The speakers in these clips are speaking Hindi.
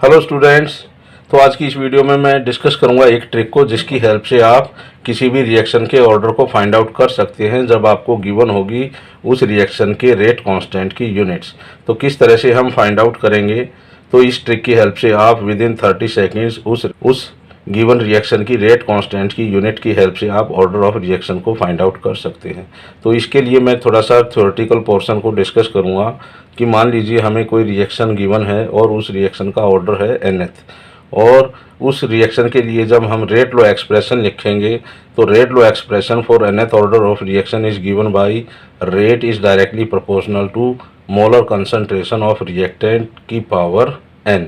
Hello students. तो आज की इस वीडियो में मैं डिस्कस करूंगा एक ट्रिक को जिसकी हेल्प से आप किसी भी रिएक्शन के ऑर्डर को फाइंड आउट कर सकते हैं जब आपको गिवन होगी उस रिएक्शन के रेट कांस्टेंट की यूनिट्स। तो किस तरह से हम फाइंड आउट करेंगे, तो इस ट्रिक की हेल्प से आप विद इन 30 सेकेंड्स उस गिवन रिएक्शन की रेट कांस्टेंट की यूनिट की हेल्प से आप ऑर्डर ऑफ रिएक्शन को फाइंड आउट कर सकते हैं। तो इसके लिए मैं थोड़ा सा थ्योरेटिकल पोर्शन को डिस्कस करूंगा कि मान लीजिए हमें कोई रिएक्शन गिवन है और उस रिएक्शन का ऑर्डर है nth, और उस रिएक्शन के लिए जब हम रेट लॉ एक्सप्रेशन लिखेंगे तो rate law expression for nth order of reaction is given by rate is directly proportional to molar concentration of reactant की पावर n।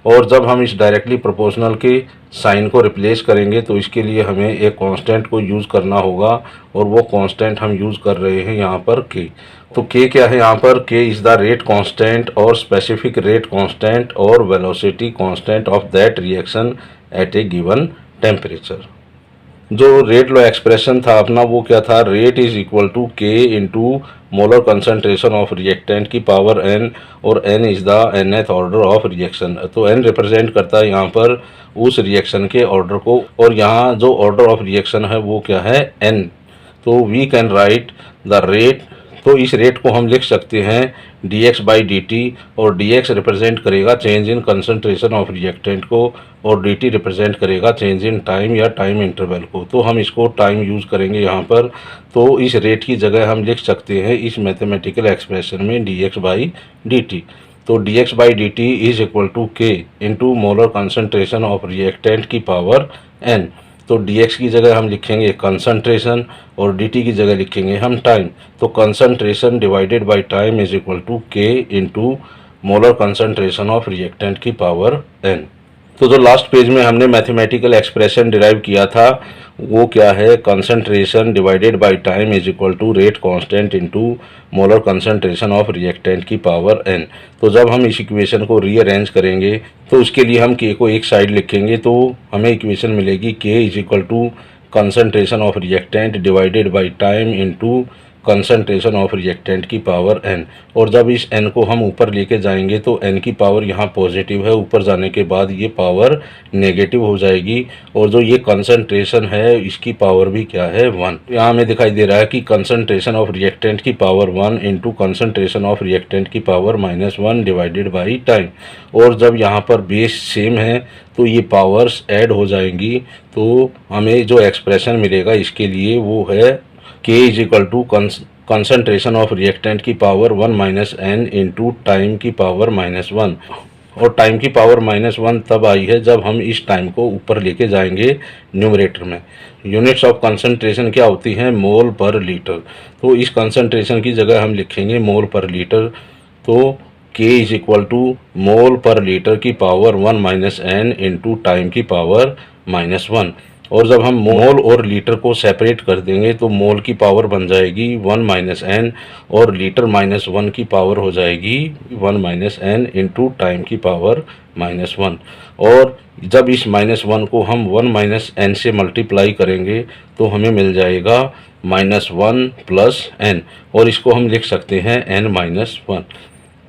और जब हम इस डायरेक्टली प्रोपोर्शनल के साइन को रिप्लेस करेंगे तो इसके लिए हमें एक कांस्टेंट को यूज़ करना होगा, और वो कांस्टेंट हम यूज़ कर रहे हैं यहाँ पर k। तो k क्या है यहाँ पर? k is the rate constant और स्पेसिफिक रेट कांस्टेंट और velocity constant of that reaction at a given temperature. जो रेट लॉ एक्सप्रेशन था अपना वो क्या था? Rate is equal to k into molar concentration of reactant की पावर n, और n is the nth order of reaction. तो n रिप्रेजेंट करता है यहाँ पर उस रिएक्शन के ऑर्डर को, और यहाँ जो ऑर्डर ऑफ रिएक्शन है वो क्या है? n। तो we can write the rate, तो इस रेट को हम लिख सकते हैं dx बाई dt, और dx रिप्रेजेंट करेगा change in concentration of reactant को, और dt रिप्रेजेंट करेगा चेंज इन टाइम या टाइम इंटरवल को। तो हम इसको टाइम यूज़ करेंगे यहाँ पर। तो इस रेट की जगह हम लिख सकते हैं इस मैथमेटिकल एक्सप्रेशन में dx बाई dt। तो dx by dt is equal to k into molar concentration of reactant की पावर n। तो dx की जगह हम लिखेंगे कंसंट्रेशन और dt की जगह लिखेंगे हम टाइम। तो concentration divided by time is equal to k into molar concentration of reactant की पावर n। तो जो लास्ट पेज में हमने मैथमेटिकल एक्सप्रेशन डिराइव किया था वो क्या है? Concentration divided by time is equal to rate constant into molar concentration of reactant की पावर n। तो जब हम इस इक्वेशन को रीअरेंज करेंगे तो उसके लिए हम k को एक साइड लिखेंगे, तो हमें इक्वेशन मिलेगी k is equal to concentration of reactant divided by time into concentration of reactant की पावर n। और जब इस n को हम ऊपर लेके जाएंगे तो n की पावर यहाँ पॉजिटिव है, ऊपर जाने के बाद ये पावर नेगेटिव हो जाएगी, और जो ये कंसंट्रेशन है इसकी पावर भी क्या है? 1। यहाँ हमें दिखाई दे रहा है कि कंसंट्रेशन ऑफ रिएक्टेंट की power 1 into concentration of reactant की पावर -1 डिवाइडेड बाई टाइम। और जब यहाँ पर बेस सेम है तो ये पावर्स ऐड हो जाएंगी, तो हमें जो एक्सप्रेशन मिलेगा इसके लिए वो है k is equal to concentration of reactant की power 1 minus n into time की पावर -1। और टाइम की पावर -1 तब आई है जब हम इस टाइम को ऊपर लेके जाएंगे न्यूमरेटर में। यूनिट्स ऑफ कंसंट्रेशन क्या होती हैं? मोल पर लीटर। तो इस कंसंट्रेशन की जगह हम लिखेंगे मोल पर लीटर। तो k इज इक्वल टू मोल पर लीटर की power 1 minus n into time की पावर -1। और जब हम मोल और लीटर को सेपरेट कर देंगे तो मोल की पावर बन जाएगी 1 माइनस n, और लीटर -1 की पावर हो जाएगी 1 माइनस n इंटू टाइम की पावर -1। और जब इस -1 को हम 1 माइनस n से मल्टीप्लाई करेंगे तो हमें मिल जाएगा -1 प्लस n, और इसको हम लिख सकते हैं n-1।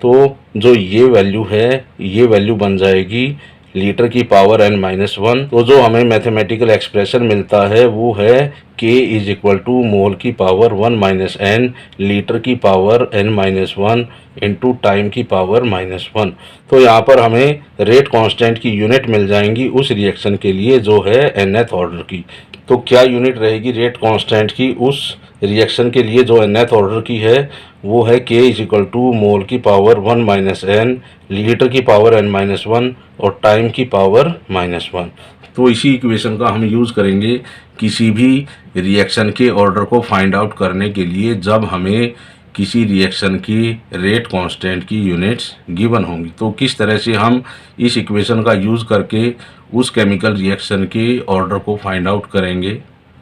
तो जो ये वैल्यू है ये वैल्यू बन जाएगी लीटर की पावर n-1। तो जो हमें मैथमेटिकल एक्सप्रेशन मिलता है वो है k इज इक्वल टू मोल की पावर 1 माइनस n लीटर की पावर n-1 इंटू टाइम की पावर -1। तो यहाँ पर हमें रेट कांस्टेंट की यूनिट मिल जाएंगी उस रिएक्शन के लिए जो है nth ऑर्डर की। तो क्या यूनिट रहेगी रेट कांस्टेंट की उस रिएक्शन के लिए जो nth ऑर्डर की है? वो है k इज इक्वल टू मोल की पावर 1 माइनस n लीटर की पावर n-1 और टाइम की पावर -1। तो इसी इक्वेशन का हम यूज़ करेंगे किसी भी रिएक्शन के ऑर्डर को फाइंड आउट करने के लिए जब हमें किसी रिएक्शन की रेट कांस्टेंट की यूनिट्स गिवन होंगी। तो किस तरह से हम इस इक्वेशन का यूज़ करके उस केमिकल रिएक्शन के ऑर्डर को फाइंड आउट करेंगे।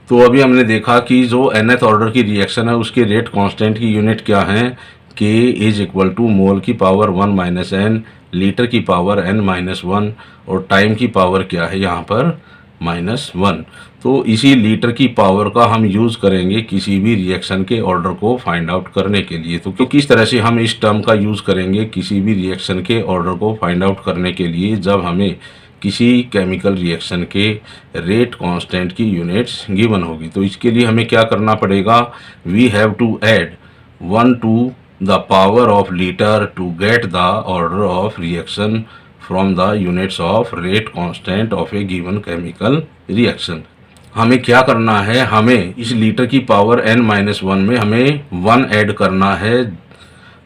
तो अभी हमने देखा कि जो nth ऑर्डर की रिएक्शन है उसके रेट कांस्टेंट की यूनिट क्या है? k इज इक्वल टू मोल की पावर 1 माइनस n लीटर की पावर n-1 और टाइम की पावर क्या है यहाँ पर -1। तो इसी लीटर की पावर का हम यूज़ करेंगे किसी भी रिएक्शन के ऑर्डर को फाइंड आउट करने के लिए। तो किस तरह से हम इस टर्म का यूज़ करेंगे किसी भी रिएक्शन के ऑर्डर को फाइंड आउट करने के लिए, जब हमें किसी केमिकल रिएक्शन के रेट कांस्टेंट की यूनिट्स गिवन होगी। तो इसके लिए हमें क्या करना पड़ेगा, we have to add 1 to the power of litre to get the order of reaction from the units of rate constant of a given chemical reaction. हमें क्या करना है, हमें इस लीटर की पावर n-1 में हमें 1 ऐड करना है।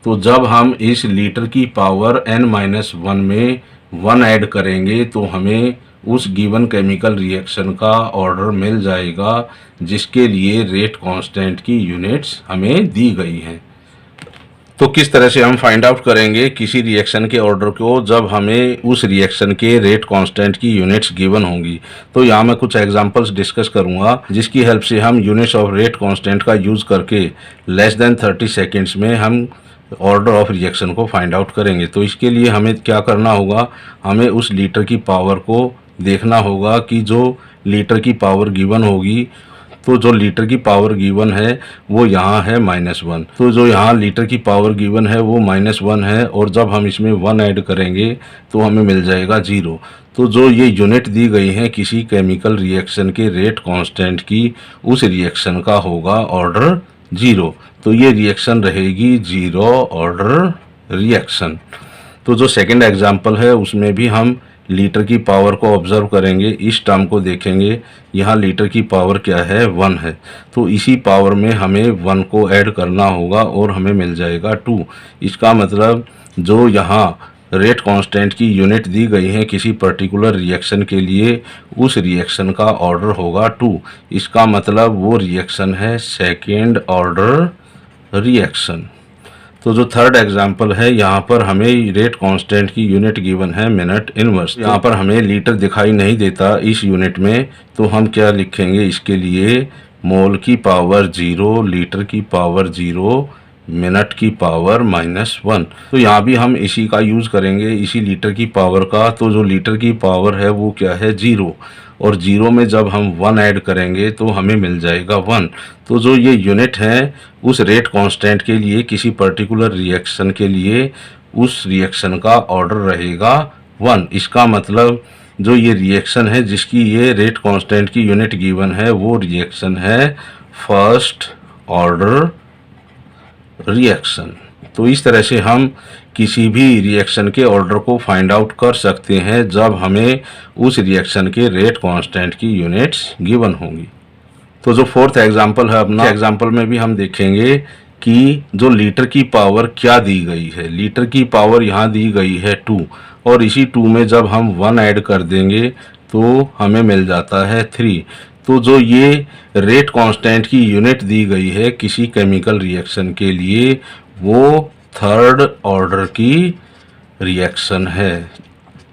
तो जब हम इस लीटर की पावर n-1 में 1 ऐड करेंगे तो हमें उस गिवन केमिकल रिएक्शन का ऑर्डर मिल जाएगा जिसके लिए रेट कांस्टेंट की यूनिट्स हमें दी गई हैं। तो किस तरह से हम फाइंड आउट करेंगे किसी रिएक्शन के ऑर्डर को जब हमें उस रिएक्शन के रेट कांस्टेंट की यूनिट्स गिवन होंगी। तो यहाँ मैं कुछ एग्जांपल्स डिस्कस करूँगा जिसकी हेल्प से हम यूनिट्स ऑफ रेट कांस्टेंट का यूज़ करके लेस देन 30 सेकेंड्स में हम ऑर्डर ऑफ रिएक्शन को फाइंड आउट करेंगे। तो इसके लिए हमें क्या करना होगा, हमें उस लीटर की पावर को देखना होगा कि जो लीटर की पावर गिवन होगी, तो जो लीटर की पावर गिवन है वो यहाँ है -1। तो जो यहाँ लीटर की पावर गिवन है वो -1 है और जब हम इसमें 1 ऐड करेंगे तो हमें मिल जाएगा 0। तो जो ये यूनिट दी गई है किसी केमिकल रिएक्शन के रेट कांस्टेंट की, उस रिएक्शन का होगा ऑर्डर 0। तो ये रिएक्शन रहेगी 0 ऑर्डर रिएक्शन। तो जो सेकंड एग्जांपल है उसमें भी हम लीटर की पावर को ऑब्जर्व करेंगे, इस टर्म को देखेंगे। यहाँ लीटर की पावर क्या है, 1 है। तो इसी पावर में हमें 1 को ऐड करना होगा और हमें मिल जाएगा 2। इसका मतलब जो यहाँ रेट कांस्टेंट की यूनिट दी गई है किसी पर्टिकुलर रिएक्शन के लिए, उस रिएक्शन का ऑर्डर होगा 2। इसका मतलब वो रिएक्शन है सेकेंड ऑर्डर रिएक्शन। तो जो थर्ड एग्जाम्पल है यहाँ पर हमें रेट कांस्टेंट की यूनिट गिवन है मिनट इनवर्स। यहाँ पर हमें लीटर दिखाई नहीं देता इस यूनिट में, तो हम क्या लिखेंगे इसके लिए, मोल की पावर 0, लीटर की पावर 0, मिनट की पावर -1। तो यहाँ भी हम इसी का यूज़ करेंगे, इसी लीटर की पावर का। तो जो लीटर की पावर है वो क्या है, 0, और 0 में जब हम 1 ऐड करेंगे तो हमें मिल जाएगा 1। तो जो ये यूनिट है उस रेट कांस्टेंट के लिए किसी पर्टिकुलर रिएक्शन के लिए, उस रिएक्शन का ऑर्डर रहेगा 1। इसका मतलब जो ये रिएक्शन है जिसकी ये रेट कांस्टेंट की यूनिट गिवन है वो रिएक्शन है फर्स्ट ऑर्डर रिएक्शन। तो इस तरह से हम किसी भी रिएक्शन के ऑर्डर को फाइंड आउट कर सकते हैं जब हमें उस रिएक्शन के रेट कांस्टेंट की यूनिट्स गिवन होंगी। तो जो फोर्थ एग्जांपल है अपना, एग्जांपल में भी हम देखेंगे कि जो लीटर की पावर क्या दी गई है। लीटर की पावर यहाँ दी गई है 2, और इसी 2 में जब हम 1 ऐड कर देंगे तो हमें मिल जाता है 3। तो जो ये रेट कांस्टेंट की यूनिट दी गई है किसी केमिकल रिएक्शन के लिए, वो थर्ड ऑर्डर की रिएक्शन है।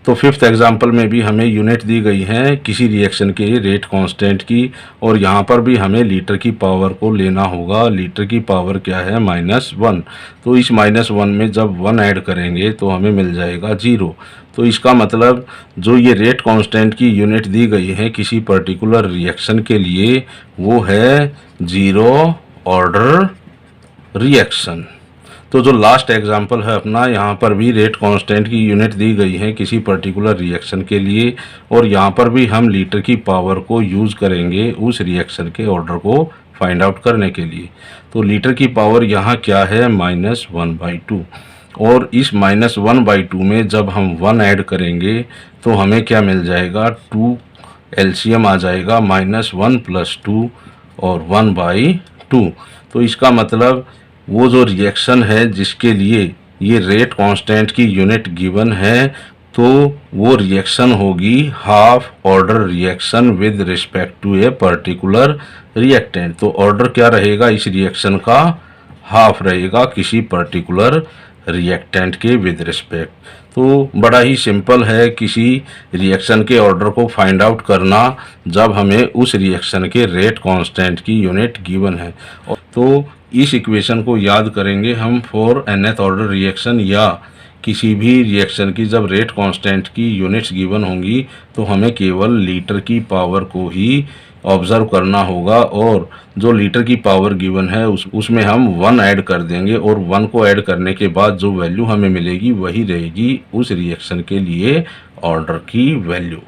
तो फिफ्थ एग्जांपल में भी हमें यूनिट दी गई है किसी रिएक्शन के रेट कांस्टेंट की, और यहाँ पर भी हमें लीटर की पावर को लेना होगा। लीटर की पावर क्या है, -1। तो इस -1 में जब 1 ऐड करेंगे तो हमें मिल जाएगा 0। तो इसका मतलब जो ये रेट कांस्टेंट की यूनिट दी गई है किसी पर्टिकुलर रिएक्शन के लिए, वो है 0 ऑर्डर रिएक्शन। तो जो लास्ट एग्जांपल है अपना, यहाँ पर भी रेट कांस्टेंट की यूनिट दी गई है किसी पर्टिकुलर रिएक्शन के लिए, और यहाँ पर भी हम लीटर की पावर को यूज़ करेंगे उस रिएक्शन के ऑर्डर को फाइंड आउट करने के लिए। तो लीटर की पावर यहाँ क्या है, -1/2, और इस -1/2 में जब हम 1 ऐड करेंगे तो हमें क्या मिल जाएगा, 2 एलसीएम आ जाएगा, -1 + 2 और 1/2। तो इसका मतलब वो जो रिएक्शन है जिसके लिए ये रेट कांस्टेंट की यूनिट गिवन है, तो वो रिएक्शन होगी half order reaction with respect to a particular reactant. तो ऑर्डर क्या रहेगा इस रिएक्शन का, हाफ रहेगा किसी पर्टिकुलर रिएक्टेंट के विद रिस्पेक्ट। तो बड़ा ही सिंपल है किसी रिएक्शन के ऑर्डर को फाइंड आउट करना जब हमें उस रिएक्शन के रेट कांस्टेंट की यूनिट गिवन है। तो इस इक्वेशन को याद करेंगे हम फॉर nth ऑर्डर रिएक्शन, या किसी भी रिएक्शन की जब रेट कांस्टेंट की यूनिट्स गिवन होंगी तो हमें केवल लीटर की पावर को ही ऑब्जर्व करना होगा, और जो लीटर की पावर गिवन है उसमें हम 1 ऐड कर देंगे, और 1 को ऐड करने के बाद जो वैल्यू हमें मिलेगी वही रहेगी उस रिएक्शन के लिए ऑर्डर की वैल्यू।